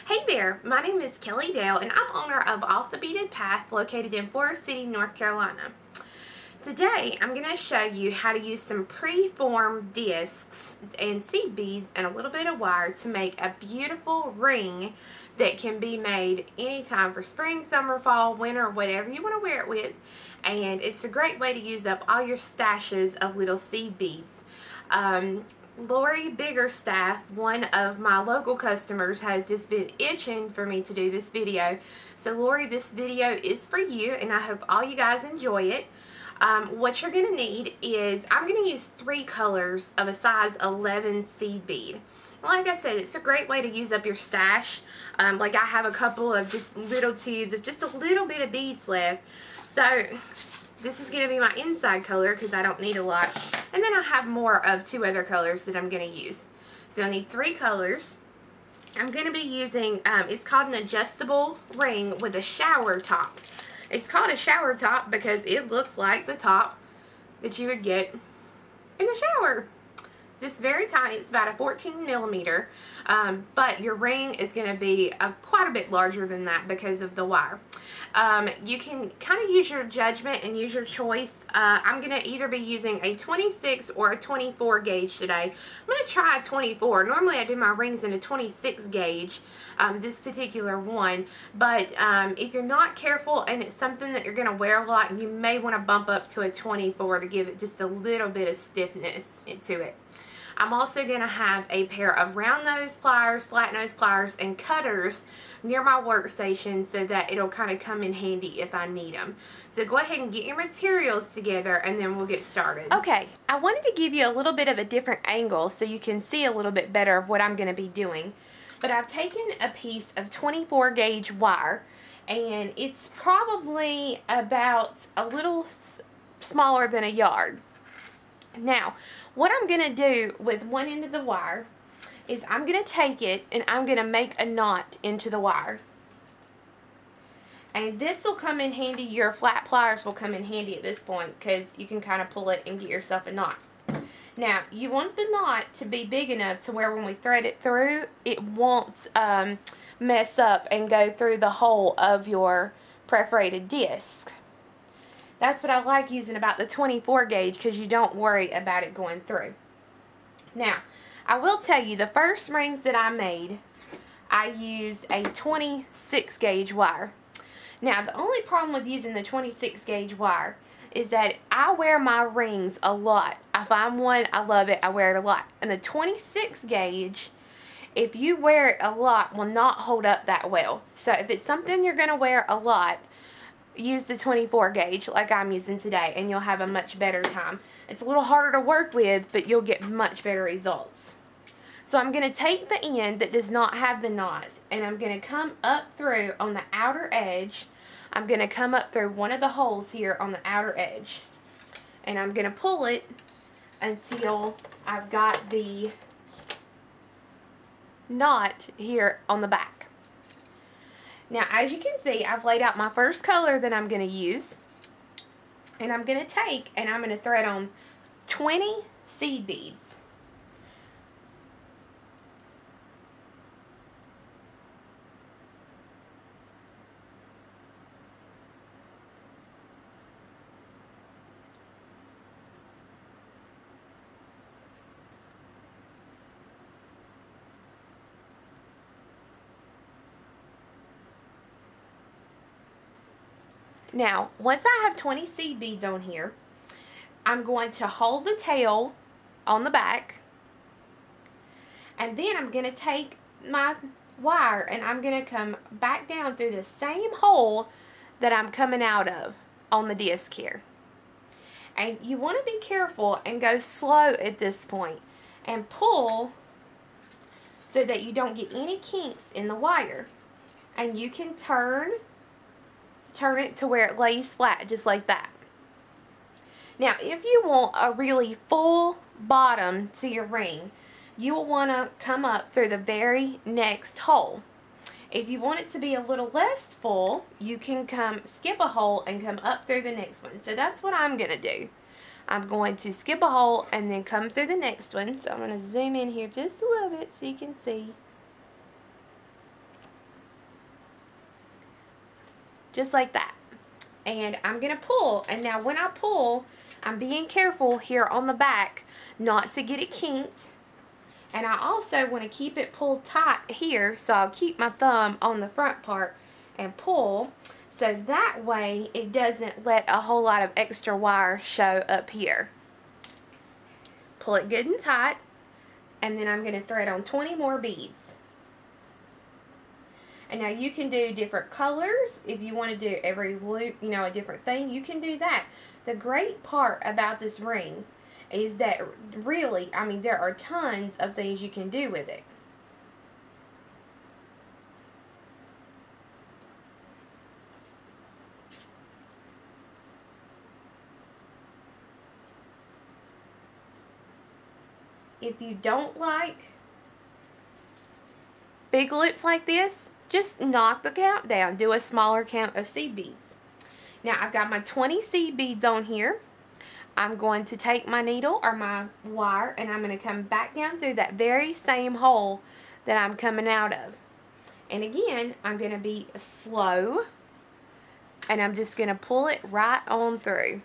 Hey there, my name is Kelly Dale and I'm owner of Off the Beaten Path located in Forest City, North Carolina. Today I'm going to show you how to use some pre-formed discs and seed beads and a little bit of wire to make a beautiful ring that can be made anytime for spring, summer, fall, winter, whatever you want to wear it with. And it's a great way to use up all your stashes of little seed beads. Lori Biggerstaff, one of my local customers, has just been itching for me to do this video. So Lori, this video is for you and I hope all you guys enjoy it. What you're going to need is, I'm going to use 3 colors of a size 11 seed bead. Like I said, it's a great way to use up your stash. Like I have a couple of just little tubes of just a little bit of beads left. So this is going to be my inside color because I don't need a lot. And then I have more of 2 other colors that I'm going to use. So I need 3 colors. I'm going to be using, it's called an adjustable ring with a shower top. It's called a shower top because it looks like the top that you would get in the shower. It's very tiny. It's about a 14 millimeter, but your ring is going to be quite a bit larger than that because of the wire. You can kind of use your judgment and use your choice. I'm going to either be using a 26 or a 24 gauge today. I'm going to try a 24. Normally I do my rings in a 26 gauge, this particular one, but if you're not careful and it's something that you're going to wear a lot, you may want to bump up to a 24 to give it just a little bit of stiffness to it. I'm also going to have a pair of round nose pliers, flat nose pliers, and cutters near my workstation so that it'll kind of come in handy if I need them. So go ahead and get your materials together and then we'll get started. Okay, I wanted to give you a little bit of a different angle so you can see a little bit better of what I'm going to be doing. But I've taken a piece of 24 gauge wire and it's probably about a little smaller than a yard. Now, what I'm going to do with one end of the wire is I'm going to take it and I'm going to make a knot into the wire. And this will come in handy. Your flat pliers will come in handy at this point because you can kind of pull it and get yourself a knot. Now, you want the knot to be big enough to where when we thread it through, it won't mess up and go through the hole of your perforated disc. That's what I like using about the 24 gauge because you don't worry about it going through. Now, I will tell you, the first rings that I made, I used a 26 gauge wire. Now, the only problem with using the 26 gauge wire is that I wear my rings a lot. I find one, I love it, I wear it a lot. And the 26 gauge, if you wear it a lot, will not hold up that well. So if it's something you're going to wear a lot, use the 24 gauge like I'm using today and you'll have a much better time. It's a little harder to work with, but you'll get much better results. So I'm going to take the end that does not have the knot and I'm going to come up through on the outer edge. I'm going to come up through one of the holes here on the outer edge and I'm going to pull it until I've got the knot here on the back. Now, as you can see, I've laid out my first color that I'm going to use. And I'm going to take and I'm going to thread on 20 seed beads. Now, once I have 20 seed beads on here, I'm going to hold the tail on the back, and then I'm going to take my wire and I'm going to come back down through the same hole that I'm coming out of on the disc here. And you want to be careful and go slow at this point and pull so that you don't get any kinks in the wire. And you can turn it to where it lays flat just like that. Now, if you want a really full bottom to your ring, you will want to come up through the very next hole. If you want it to be a little less full, you can skip a hole and come up through the next one. So that's what I'm going to do. I'm going to skip a hole and then come through the next one. So I'm going to zoom in here just a little bit so you can see. just like that. And I'm going to pull, and now when I pull, I'm being careful here on the back not to get it kinked. And I also want to keep it pulled tight here, so I'll keep my thumb on the front part and pull, so that way it doesn't let a whole lot of extra wire show up here. Pull it good and tight, and then I'm going to thread on 20 more beads. And now you can do different colors. If you want to do every loop, you know, a different thing, you can do that. The great part about this ring is that really, I mean, there are tons of things you can do with it. If you don't like big loops like this, just knock the count down. Do a smaller count of seed beads. Now I've got my 20 seed beads on here. I'm going to take my needle or my wire, and I'm going to come back down through that very same hole that I'm coming out of. And again, I'm going to be slow, and I'm just going to pull it right on through.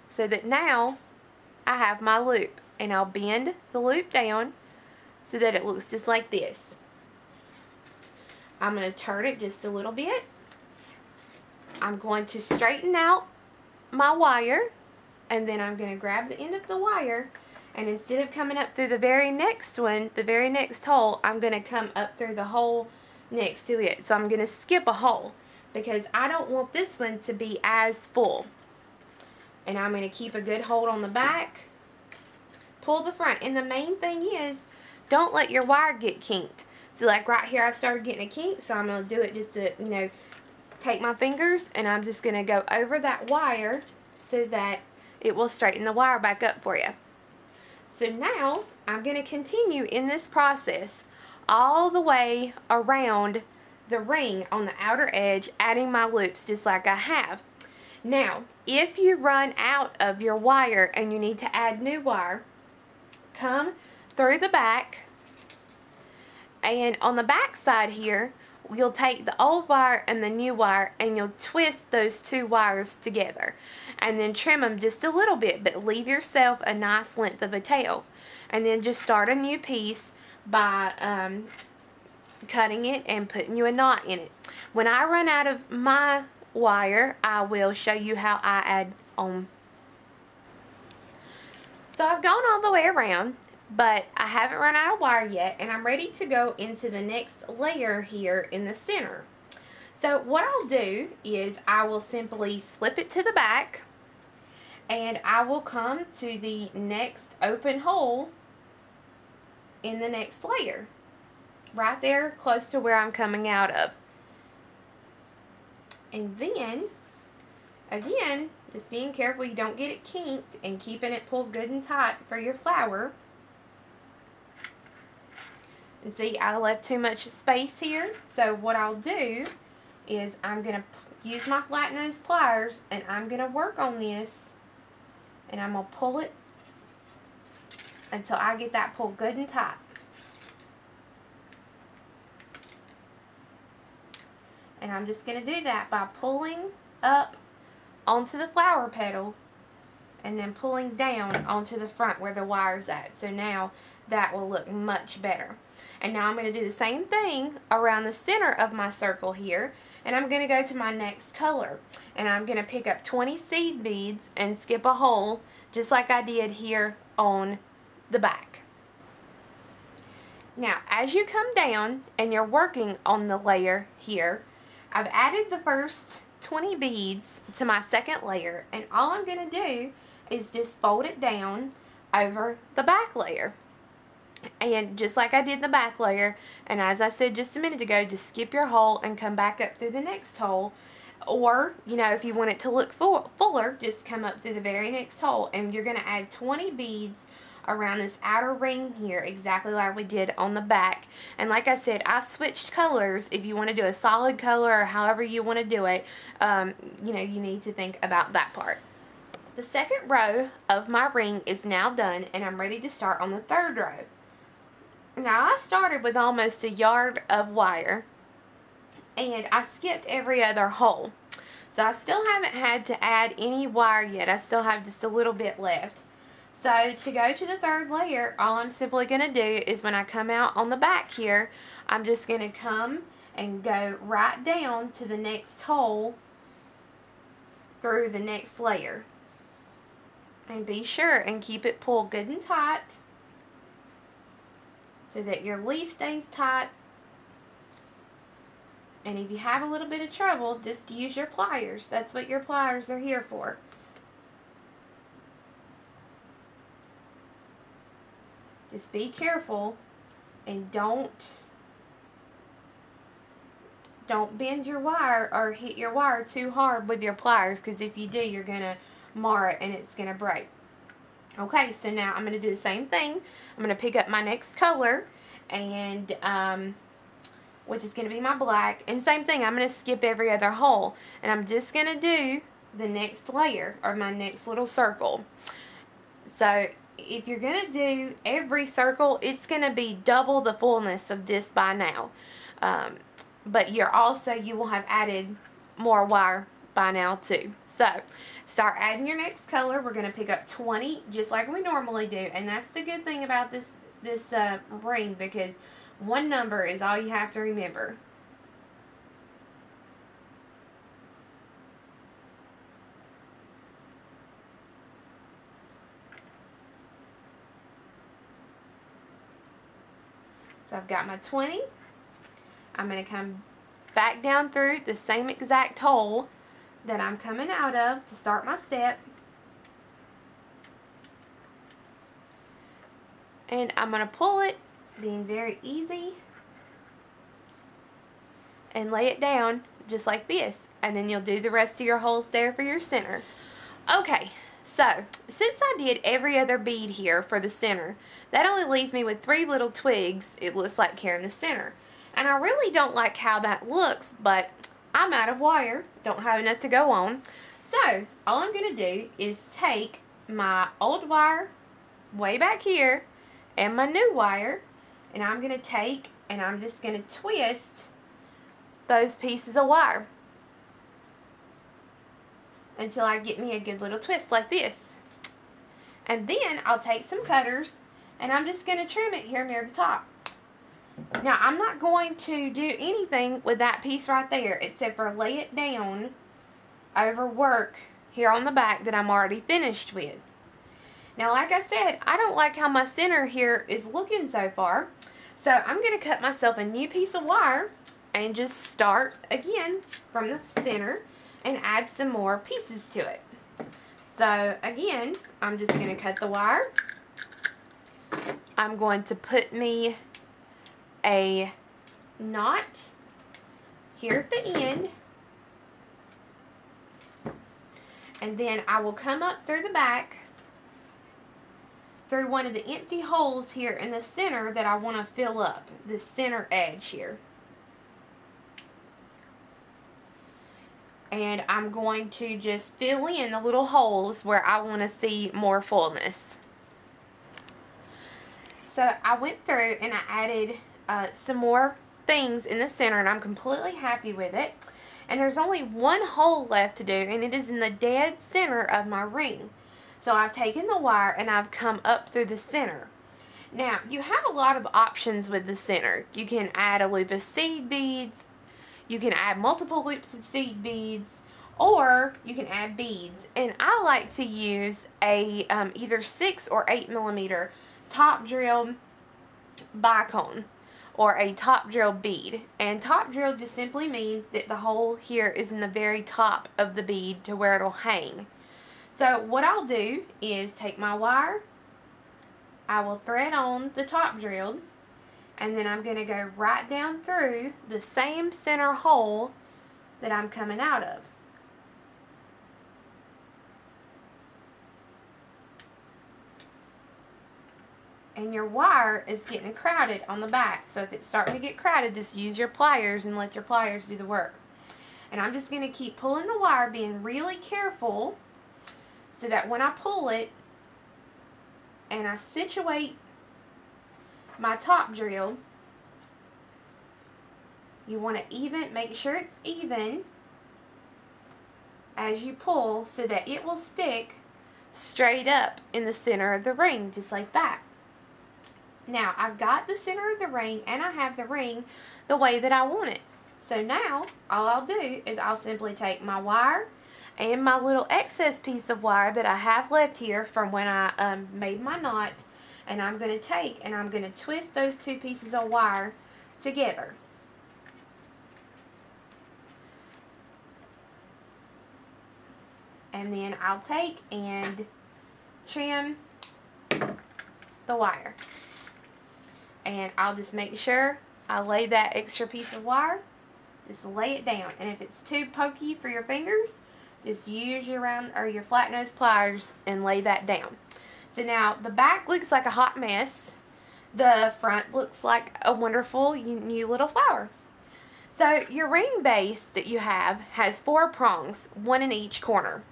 So that now I have my loop, and I'll bend the loop down so that it looks just like this. I'm going to turn it just a little bit. I'm going to straighten out my wire, and then I'm going to grab the end of the wire, and instead of coming up through the very next one, the very next hole, I'm going to come up through the hole next to it. So I'm going to skip a hole because I don't want this one to be as full. And I'm going to keep a good hold on the back, pull the front, and the main thing is don't let your wire get kinked. So like right here I started getting a kink, so I'm going to do it just to, you know, take my fingers, and I'm just going to go over that wire so that it will straighten the wire back up for you. So now I'm going to continue in this process all the way around the ring on the outer edge, adding my loops just like I have. Now, if you run out of your wire and you need to add new wire, come through the back, and on the back side here, you'll take the old wire and the new wire, and you'll twist those two wires together and then trim them just a little bit, but leave yourself a nice length of a tail, and then just start a new piece by cutting it and putting you a knot in it. When I run out of my wire, I will show you how I add on. So I've gone all the way around, but I haven't run out of wire yet, and I'm ready to go into the next layer here in the center. So what I'll do is I will simply flip it to the back, and I will come to the next open hole in the next layer, right there close to where I'm coming out of. And then, again, just being careful you don't get it kinked and keeping it pulled good and tight for your flower. And see, I left too much space here. So what I'll do is I'm going to use my flat nose pliers, and I'm going to work on this, and I'm going to pull it until I get that pulled good and tight. And I'm just going to do that by pulling up onto the flower petal and then pulling down onto the front where the wire's at. So now that will look much better. And now I'm going to do the same thing around the center of my circle here, and I'm going to go to my next color, and I'm going to pick up 20 seed beads and skip a hole just like I did here on the back. Now as you come down and you're working on the layer here, I've added the first 20 beads to my second layer, and all I'm going to do is just fold it down over the back layer. And just like I did the back layer, and as I said just a minute ago, just skip your hole and come back up through the next hole. Or, you know, if you want it to look fuller, just come up through the very next hole. And you're going to add 20 beads around this outer ring here, exactly like we did on the back. And like I said, I switched colors. If you want to do a solid color or however you want to do it, you know, you need to think about that part. The second row of my ring is now done, and I'm ready to start on the third row. Now I started with almost a yard of wire, and I skipped every other hole. So I still haven't had to add any wire yet. I still have just a little bit left. So to go to the third layer, all I'm simply going to do is when I come out on the back here, I'm just going to come and go right down to the next hole through the next layer. And be sure and keep it pulled good and tight so that your leaf stays tight. And if you have a little bit of trouble, just use your pliers. That's what your pliers are here for. Just be careful and don't bend your wire or hit your wire too hard with your pliers, because if you do, you're going to mar it and it's going to break. Okay, so now I'm going to do the same thing. I'm going to pick up my next color, and which is going to be my black, and same thing, I'm going to skip every other hole, and I'm just going to do the next layer, or my next little circle. So if you're going to do every circle, it's going to be double the fullness of this by now. But you will have added more wire by now too. So start adding your next color. We're going to pick up 20 just like we normally do, and that's the good thing about this ring, because one number is all you have to remember. So I've got my 20. I'm going to come back down through the same exact hole that I'm coming out of to start my step. And I'm going to pull it, being very easy, and lay it down just like this. And then you'll do the rest of your holes there for your center. Okay, so since I did every other bead here for the center, that only leaves me with 3 little twigs, it looks like, here in the center. And I really don't like how that looks, but I'm out of wire, don't have enough to go on. So all I'm going to do is take my old wire way back here and my new wire, and I'm going to take and I'm just going to twist those pieces of wire until I get me a good little twist like this. And then I'll take some cutters and I'm just going to trim it here near the top. Now I'm not going to do anything with that piece right there except for lay it down over work here on the back that I'm already finished with. Now like I said, I don't like how my center here is looking so far, so I'm going to cut myself a new piece of wire and just start again from the center and add some more pieces to it. So again, I'm just going to cut the wire. I'm going to put me a knot here at the end, and then I will come up through the back through one of the empty holes here in the center that I want to fill up, the center edge here. And I'm going to just fill in the little holes where I want to see more fullness. So I went through and I added some more things in the center, and I'm completely happy with it. And there's only one hole left to do, and it is in the dead center of my ring. So I've taken the wire and I've come up through the center. Now you have a lot of options with the center. You can add a loop of seed beads, you can add multiple loops of seed beads, or you can add beads. And I like to use a either 6 or 8 millimeter top drill bicone, or a top drill bead. And top drill just simply means that the hole here is in the very top of the bead to where it'll hang. So what I'll do is take my wire, I will thread on the top drill, and then I'm going to go right down through the same center hole that I'm coming out of. And your wire is getting crowded on the back, so if it's starting to get crowded, just use your pliers and let your pliers do the work. And I'm just going to keep pulling the wire, being really careful, so that when I pull it and I situate my top drill, You want to make sure it's even as you pull so that it will stick straight up in the center of the ring, just like that. Now, I've got the center of the ring and I have the ring the way that I want it. So now, all I'll do is I'll simply take my wire and my little excess piece of wire that I have left here from when I made my knot, and I'm going to take and I'm going to twist those two pieces of wire together. And then I'll take and trim the wire. And I'll just make sure I lay that extra piece of wire, just lay it down. And if it's too pokey for your fingers, just use your your flat nose pliers and lay that down. So now the back looks like a hot mess. The front looks like a wonderful new little flower. So your ring base that you have has 4 prongs, 1 in each corner.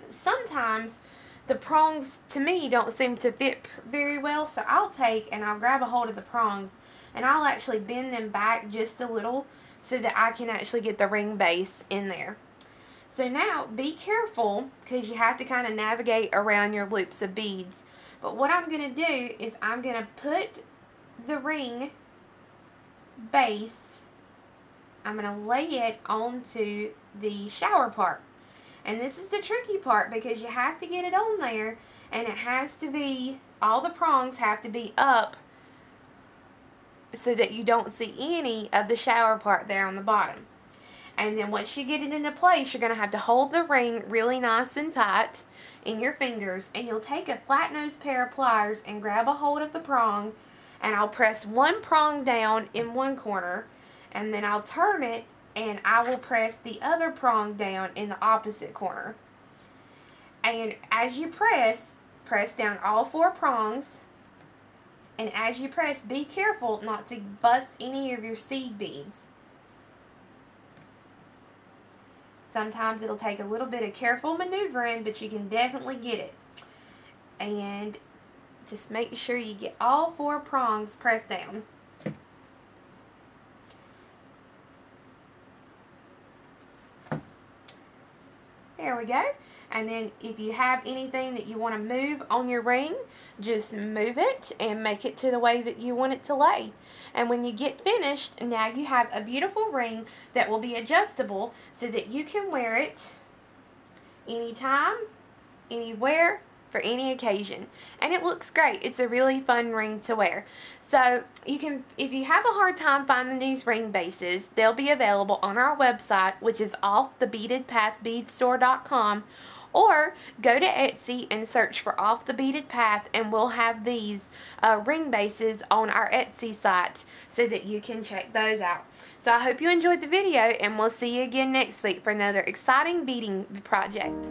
Sometimes the prongs to me don't seem to fit very well, so I'll take and I'll grab a hold of the prongs and I'll actually bend them back just a little so that I can actually get the ring base in there. So now be careful, because you have to kind of navigate around your loops of beads. But what I'm going to do is I'm going to put the ring base, I'm going to lay it onto the shower part. And this is the tricky part, because you have to get it on there, and it has to be, all the prongs have to be up so that you don't see any of the shower part there on the bottom. And then once you get it into place, you're going to have to hold the ring really nice and tight in your fingers, and you'll take a flat nose pair of pliers and grab a hold of the prong, and I'll press one prong down in one corner, and then I'll turn it and I will press the other prong down in the opposite corner. And as you press down all 4 prongs, and as you press, be careful not to bust any of your seed beads. Sometimes it'll take a little bit of careful maneuvering, but you can definitely get it. And just make sure you get all 4 prongs pressed down. There we go. And then if you have anything that you want to move on your ring, just move it and make it to the way that you want it to lay. And when you get finished, now you have a beautiful ring that will be adjustable so that you can wear it anytime, anywhere, for any occasion. And it looks great. It's a really fun ring to wear. So you can, if you have a hard time finding these ring bases, they'll be available on our website, which is offthebeadedpathbeadstore.com, or go to Etsy and search for Off the Beaded Path, and we'll have these ring bases on our Etsy site so that you can check those out. So I hope you enjoyed the video, and we'll see you again next week for another exciting beading project.